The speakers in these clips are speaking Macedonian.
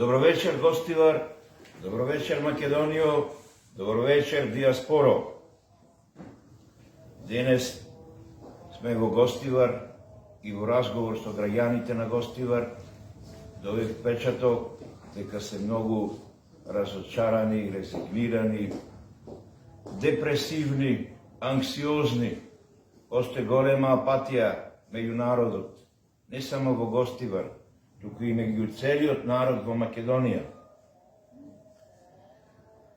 Добро вечер, гостивар, добро вечер, Македонијо, добро вечер, диаспоро. Денес сме во Гостивар и во разговор со граѓаните на Гостивар добив впечаток дека се многу разочарани, резигнирани, депресивни, анксиозни. Постои голема апатија меѓу народот, не само во Гостивар, туку и меѓу целиот народ во Македонија.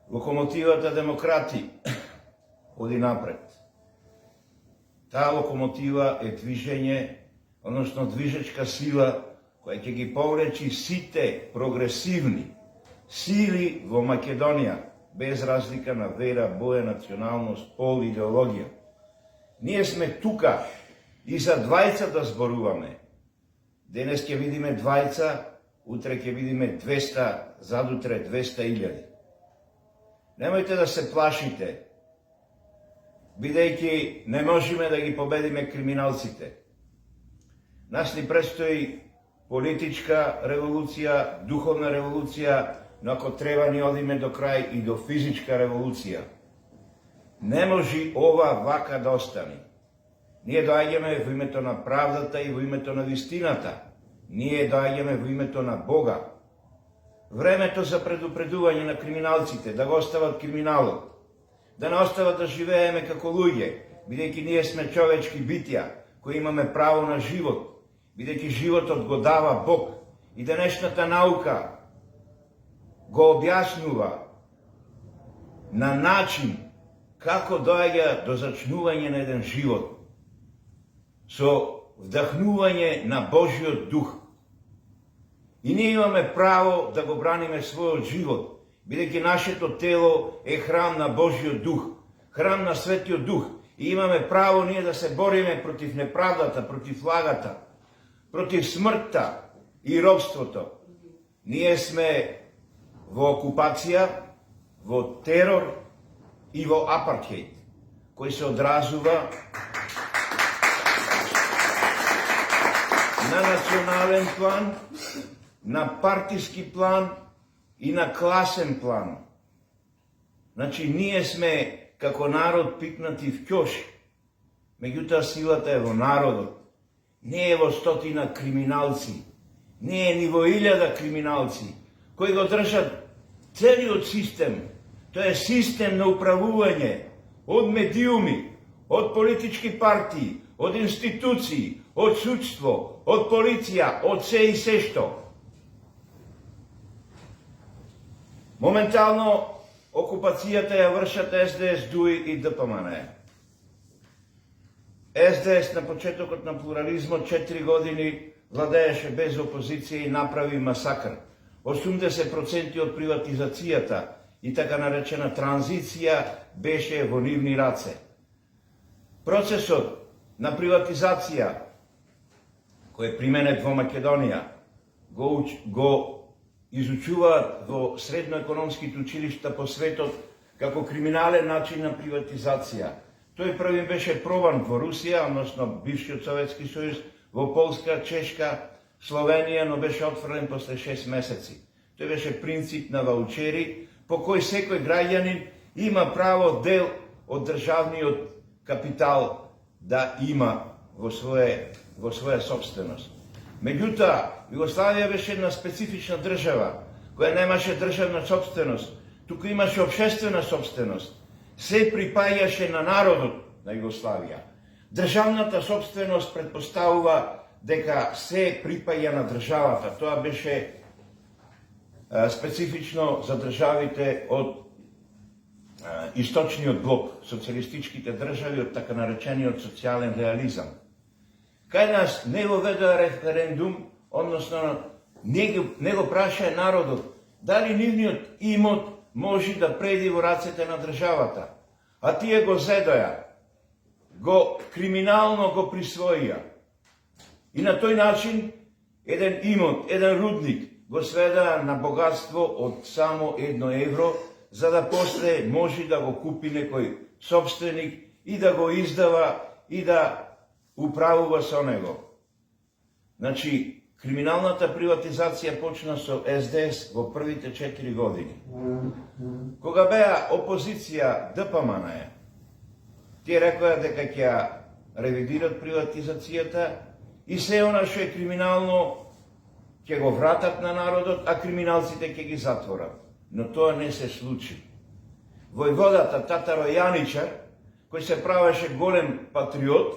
Локомотивата демократи оди напред. Таа локомотива е движење, односно движечка сила, која ќе ги повлечи сите прогресивни сили во Македонија, без разлика на вера, боја, националност, пол, идеологија. Ние сме тука и за двајца да зборуваме. Денес ќе видиме двајца, утре ќе видиме 200, задутре 200.000. Немојте да се плашите, бидејќи не можеме да ги победиме криминалците. Нас ни предстои политичка револуција, духовна револуција, но ако треба ни одиме до крај и до физичка револуција. Не може ова вака да остане. Ние доаѓаме во името на правдата и во името на вистината. Ние доаѓаме во името на Бога. Времето за предупредување на криминалците, да го остават криминалот, да не остават да живееме како луѓе, бидејќи ние сме човечки битја, кои имаме право на живот, бидејќи животот го дава Бог и денешната наука го објаснува на начин како доаѓа до зачнување на еден живот, со вдахнување на Божиот дух. И ние имаме право да го браниме својот живот, бидејќи нашето тело е храм на Божиот дух, храм на Светиот дух, и имаме право ние да се бориме против неправдата, против лагата, против смртта и робството. Ние сме во окупација, во терор и во апартхејд, кој се одразува на национален план, на партиски план и на класен план. Значи, ние сме како народ пикнати в ќоши, меѓутоа силата е во народот, не е во стотина криминалци, не е ни во 1000 криминалци, кои го држат целиот систем. Тоа е систем на управување од медиуми, од политички партии, од институции, од судство, од полиција, од се и се што. Моментално окупацијата ја вршат СДС, ДУИ и ДПМН. СДС на почетокот на плурализмот 4 години владееше без опозиција и направи масакр. 80% од приватизацијата и така наречена транзиција беше во нивни раце. Процесот на приватизација кој е применет во Македонија го изучуваат во средноекономските училишта по светот како криминален начин на приватизација. Тој први беше пробан во Русија, односно бившиот Советски сојуз, во Полска, Чешка, Словенија, но беше отфрлен после 6 месеци. Тој беше принцип на ваучери, по кој секој граѓанин има право дел од државниот капитал да има во своја собственост. Меѓутоа, Југославија беше една специфична држава, која немаше државна собственост, туку имаше општествена собственост. Се припаѓаше на народот на Југославија. Државната собственост предпоставува дека се припаѓа на државата. Тоа беше специфично за државите од источниот блок, социјалистичките држави од така наречениот социјален реализам. Кај нас не го ведоа референдум, односно не го прашаја народот дали нивниот имот може да преди во рацете на државата. А тие го зедоја, го криминално го присвоија. И на тој начин еден имот, еден рудник го сведаа на богатство од само 1 евро, за да после може да го купи некој собственик и да го издава и да управува со него. Значи, Криминалната приватизација почна со СДС во првите 4 години. Кога беа опозиција ДПМН, тие рекоа дека ќе ревидират приватизацијата и се она што е криминално ќе го вратат на народот, а криминалците ќе ги затворат. Но тоа не се случи. Војводата Татаро Јаничар, кој се правеше голем патриот,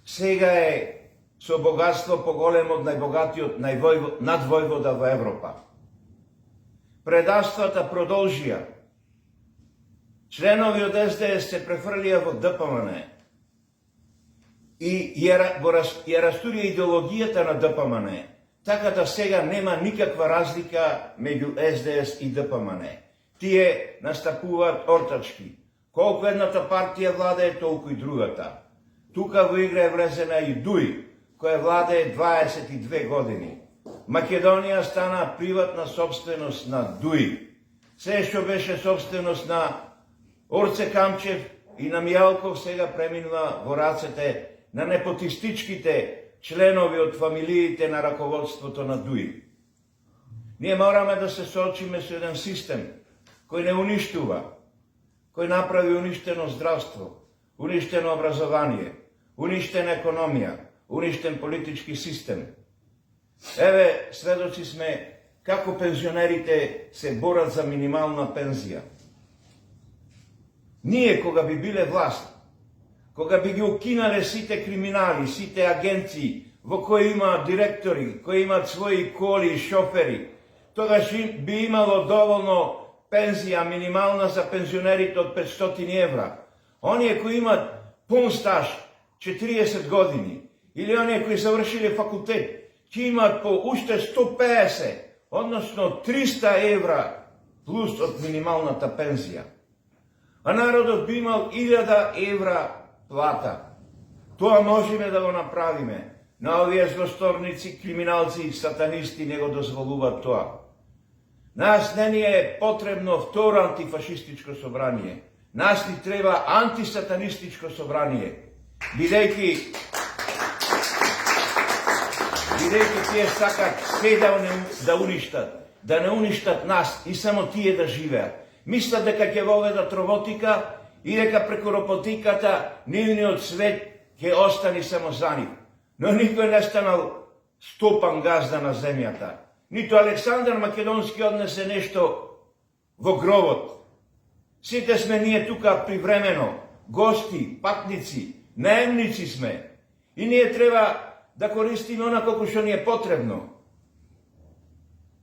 сега е со богатство поголем од најбогатиот надвојвода во Европа. Предавствата продолжија. Членови од СДС се префрлија во ДПМН и ја растурија идеологијата на ДПМН, така да сега нема никаква разлика меѓу СДС и ДПМН. Тие настапуваат ортачки. Колку едната партија владее, толку и другата. Тука во игра е влезена и ДУИ, која владее 22 години. Македонија стана приватна собственост на ДУИ. Се што беше собственост на Орце Камчев и на Мијалков сега преминува во рацете на непотистичките членови од фамилиите на раководството на ДУИ. Ние мораме да се соочиме со еден систем кој не уништува, кој направи уништено здравство, уништено образование, уништена економија, уништен политички систем. Еве, сведоци сме како пензионерите се борат за минимална пензија. Ние, кога би биле власт, кога би ги укинале сите криминали, сите агенции, во кои има директори, кои имат своји коли и шофери, тогаш би имало доволно пензија минимална за пензионерите од 500 евра. Оние кои имат пун стаж, 40 години, или оние кои завршиле факултет, ќе имат по уште 150, односно 300 евра плюс од минималната пензија. А народот би имал 1000 евра плата. Тоа можеме да го направиме. На овие злосторници, криминалци и сатанисти не го дозволуваат тоа. Нас не ни е потребно второ антифашистичко собрание. Нас ни треба антисатанистичко собрание. Бидејќи тие сакат се да уништат, да не уништат нас и само тие да живеат. Мислат дека ќе воведат роботика и дека преку роботиката нивниот свет ќе остани само за нив. Но никој не станал стопан газда на земјата. Нито Александар Македонски однесе нешто во гробот. Сите сме ние тука привремено, гости, патници, наемници сме. И ние треба да користиме она колку што ни е потребно.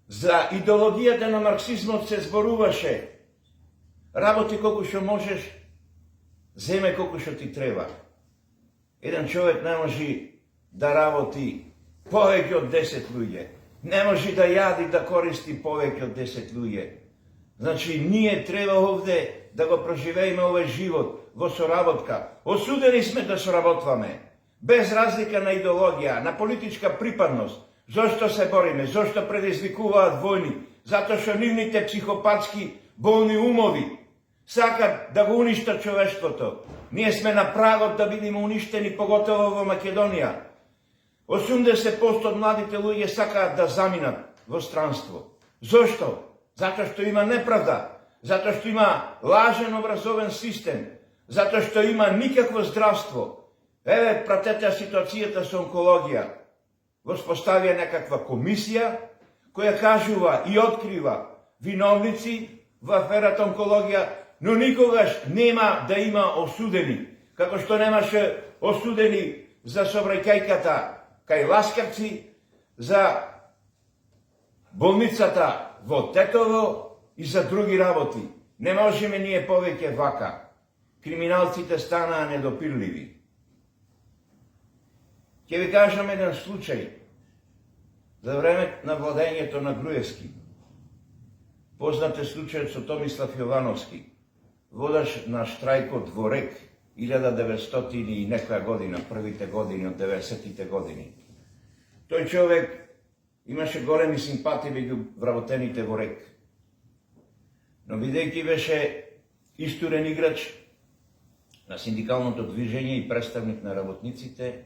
За идеологијата на марксизмот се зборуваше. Работи колку што можеш, земе колку што ти треба. Еден човек не може да работи повеќе од 10 луѓе. Не може да јади да користи повеќе од 10 луѓе. Значи, ние треба овде да го проживееме овој живот во соработка. Осудени сме да соработваме, без разлика на идеологија, на политичка припадност. Зошто се бориме? Зошто предизвикуваат војни? Затоа што нивните психопатски болни умови сакат да го уништат човештвото. Ние сме на прагот да бидеме уништени, поготово во Македонија. 80% од младите луѓе сакаат да заминат во странство. Зошто? Затоа што има неправда, затоа што има лажен образовен систем, затоа што има никакво здравство. Еве, пратете ситуацијата со онкологија. Воспоставија некаква комисија која кажува и открива виновници во аферата онкологија, но никогаш нема да има осудени, како што немаше осудени за сообраќајката кај Ласкарци, за болницата во Тетово и за други работи. Не можеме ние повеќе вака. Криминалците станаа недопирливи. Ќе ви кажам еден случај. За време на владењето на Груевски, познат е случајот со Томислав Јовановски, водаш на штрајкот во РЕК 1900 и некоја година, првите години од 90-тите години. Тој човек имаше големи симпатии меѓу вработените во РЕК. Но бидејќи беше истурен играч на синдикалното движење и представник на работниците,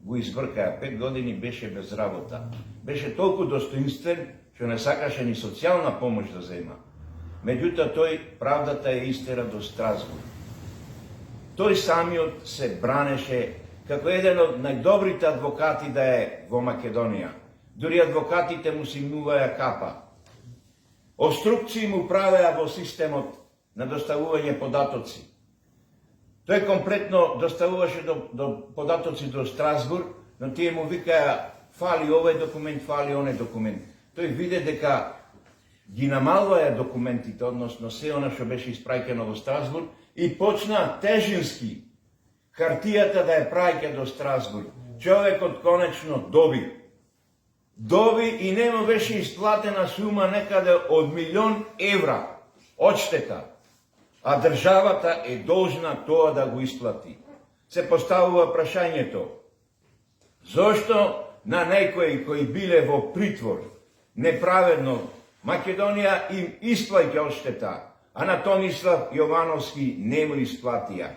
го избркаа. 5 години беше без работа. Беше толку достоинствен, што не сакаше ни социјална помош да зема. Меѓутоа тој правдата ја истера до Страсбург. Тој самиот се бранеше како еден од најдобрите адвокати да е во Македонија. Дури адвокатите му симнуваја капа. Обструкции му правеа во системот на доставување податоци. Тој комплетно доставуваше до податоци до Страсбург, но тие му викаја фали овој документ, фали оној документ. Тој виде дека ги намалваја документите, односно се она што беше испраќено во Страсбург, и почна тежински хартијата да ја праќа до Страсбург. Човекот конечно доби. Доби и нема беше исплатена сума некаде од 1.000.000 евра одштета, а државата е должна тоа да го исплати. Се поставува прашањето, зошто на некои кои биле во притвор неправедно Македонија им исплаќа одштета, а на Томислав Јовановски не му исплатија.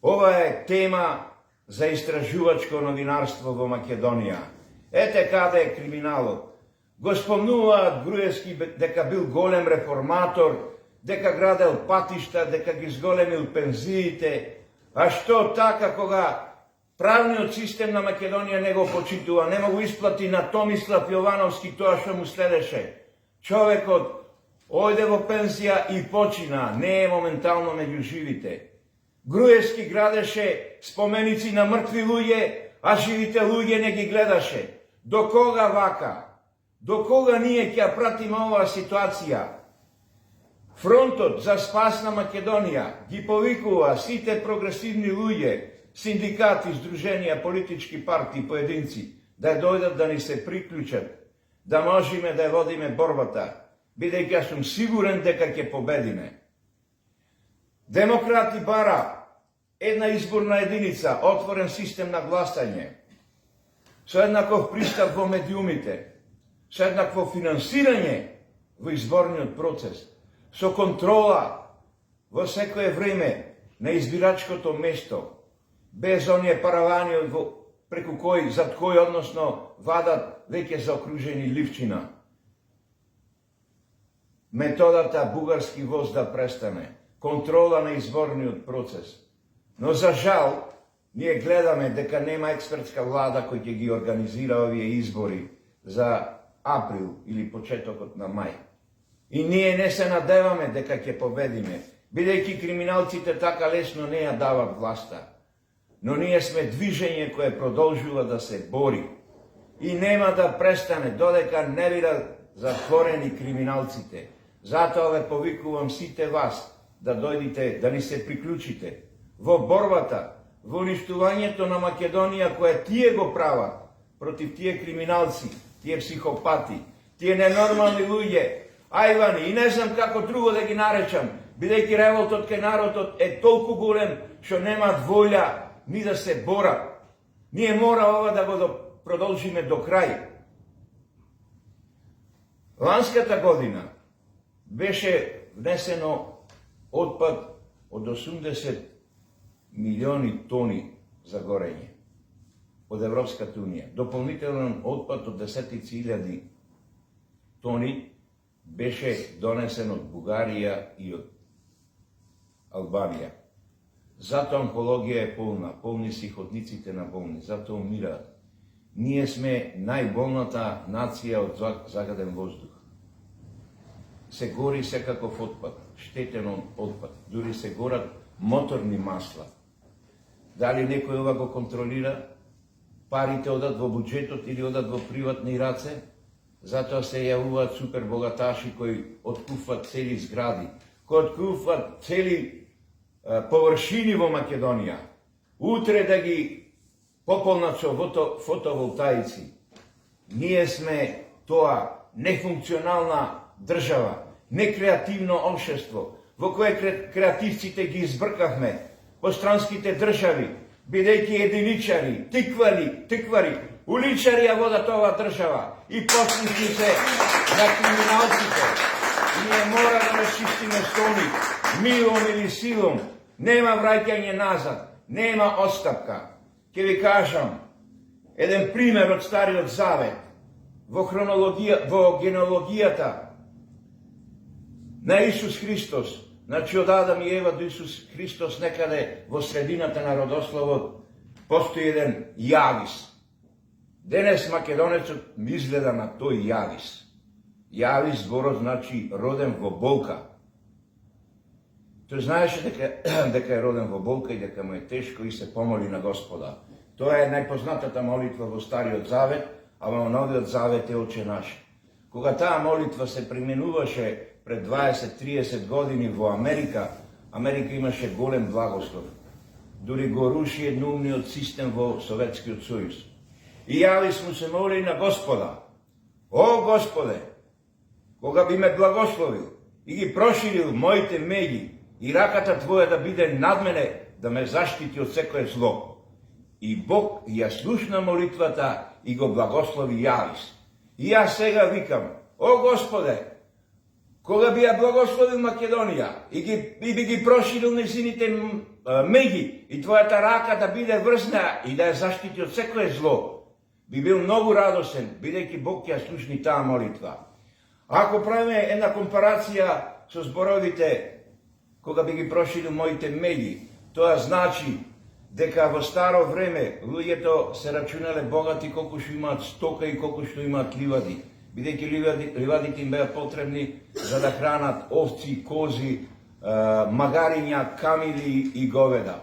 Ова е тема за истражувачко новинарство во Македонија. Ете каде е криминалот. Го спомнуваат Груевски дека бил голем реформатор, дека градел патишта, дека ги зголемил пензиите, а што така кога правниот систем на Македонија не го почитува, не го исплати на Томислав Јовановски тоа што му следеше. Човекот ојде во пензија и почина, не е моментално меѓу живите. Груевски градеше споменици на мртви луѓе, а живите луѓе не ги гледаше. До кога вака? До кога ние ќе пратиме оваа ситуација? Фронтот за спас на Македонија ги повикува сите прогресивни луѓе, синдикати, здруженија, политички партии, поединци, да дојдат да ни се приклучат, да можеме да ја водиме борбата, бидејќи јас сум сигурен дека ќе победиме. Демократи бара една изборна единица, отворен систем на гласање, со еднаков пристап во медиумите, со еднакво финансирање во изборниот процес, со контрола во секое време на избирачкото место, без оние паравани преку кој, зад кој, односно, вадат веќе заокружени ливчина. Методата бугарски воз да престане, контрола на изборниот процес. Но за жал, ние гледаме дека нема експертска влада кој ќе ги организира овие избори за април или почетокот на мај. И ние не се надеваме дека ќе победиме, бидејќи криминалците така лесно не ја дават власта. Но ние сме движење кое продолжува да се бори и нема да престане додека не бидат затворени криминалците. Затоа ве повикувам сите вас да дојдите, да ни се приклучите во борбата, во уништувањето на Македонија која тие го прават против тие криминалци, тие психопати, тие ненормални луѓе, ајвани и не знам како друго да ги наречам, бидејќи револтот кај народот е толку голем што немаат волја ни да се борат. Ние мора ова да го продолжиме до крај. Ланската година беше внесено отпад од 80 милиони тони за горење од Европската Унија. Дополнителен отпад од 10.000 тони беше донесен од Бугарија и од Албанија. Затоа онкологија е полна, полни си ходниците на болни, затоа умираат. Ние сме најболната нација од загаден воздух. Се гори секаков отпад, штетен отпад, дури се горат моторни масла. Дали некој ова го контролира? Парите одат во буџетот или одат во приватни раце? Затоа се јавуваат супербогаташи кои откупват цели згради, кои откупват цели површини во Македонија. Утре да ги пополнат со фотоволтаици. Ние сме тоа нефункционална држава, некреативно општество, во кое креативците ги избркавме по странските држави, бидејќи единичари, тиквари, уличари ја водат оваа држава и послушни се на криминалците. Ние мора да расчистиме со нив, милом или силом. Нема враќање назад, нема отстапка. Ке ви кажам, еден пример од Стариот Завет, во генеалогијата на Исус Христос, значи од Адам и Ева до Исус Христос, некаде во средината на родословот, постои еден Јавис. Денес македонецот изгледа на тој Јавис. Јавис зборот значи роден во болка. Тој знаеше дека е роден во болка и дека му е тешко и се помоли на Господа. Тоа е најпознатата молитва во Стариот Завет, а во Новиот Завет е Оче наш. Кога таа молитва се применуваше пред 20-30 години во Америка, Америка имаше голем благослов. Дури го руши едноумниот систем во Советскиот Сојуз. И Јавис му се моли на Господа: О Господе, кога би ме благословил и ги проширил моите меѓи и раката Твоја да биде над мене, да ме заштити од секое зло. И Бог ја слушна молитвата и го благослови Јавис. И јас сега викам: О Господе, кога би ја благословил Македонија и би ги проширил незините меѓи и Твојата рака да биде врзна и да ја заштити од секое зло, би бил многу радосен, бидејќи Бог ја слушни таа молитва. Ако правиме една компарација со зборовите кога би ги проширил моите меѓи, тоа значи дека во старо време луѓето се рачунале богати колку што имаат стока и колку што имаат ливади, бидејќи ливадите им беа потребни за да хранат овци, кози, магариња, камили и говеда.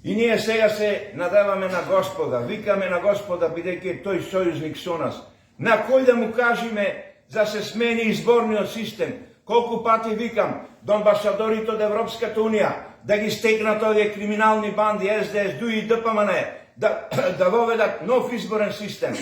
И ние сега се надеваме на Господа, викаме на Господа, бидејќи е тој сојузник со нас, на кој да му кажеме за се смени изборниот систем. Колку пати викам до амбасадорите од Европската Унија да ги стекнат овие криминални банди СДС, ДУИ и ДПМН, да воведат нов изборен систем.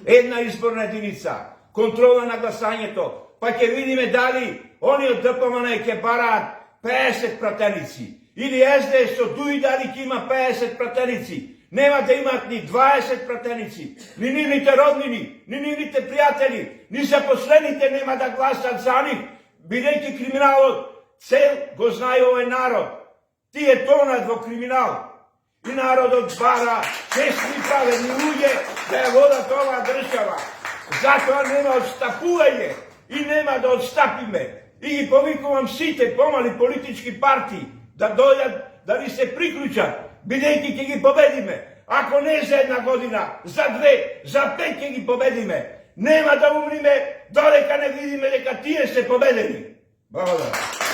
Една изборна единица, контрола на гласањето, па ќе видиме дали они од ДПМН ќе бараат 50 пратеници, или СДС со ДУИ дали ќе има 50 пратеници. Нема да имаат ни 20 пратеници, ни нивните роднини, ни нивните пријатели, ни запослените нема да гласат за нив, бидејќи криминалот цел го знае овој народ. Тие тонат во криминал. И народот бара честни праведни луѓе да ја водат оваа држава. Затоа нема отстапување и нема да отстапиме. И ги повикувам сите помали политички партии да дојдат, да ни се приклучат, бидејќи ќе ги победиме. Ако не за една година, за 2, за 5 ќе ги победиме. Нема да умриме додека не видиме дека тие се победени. Благодарам.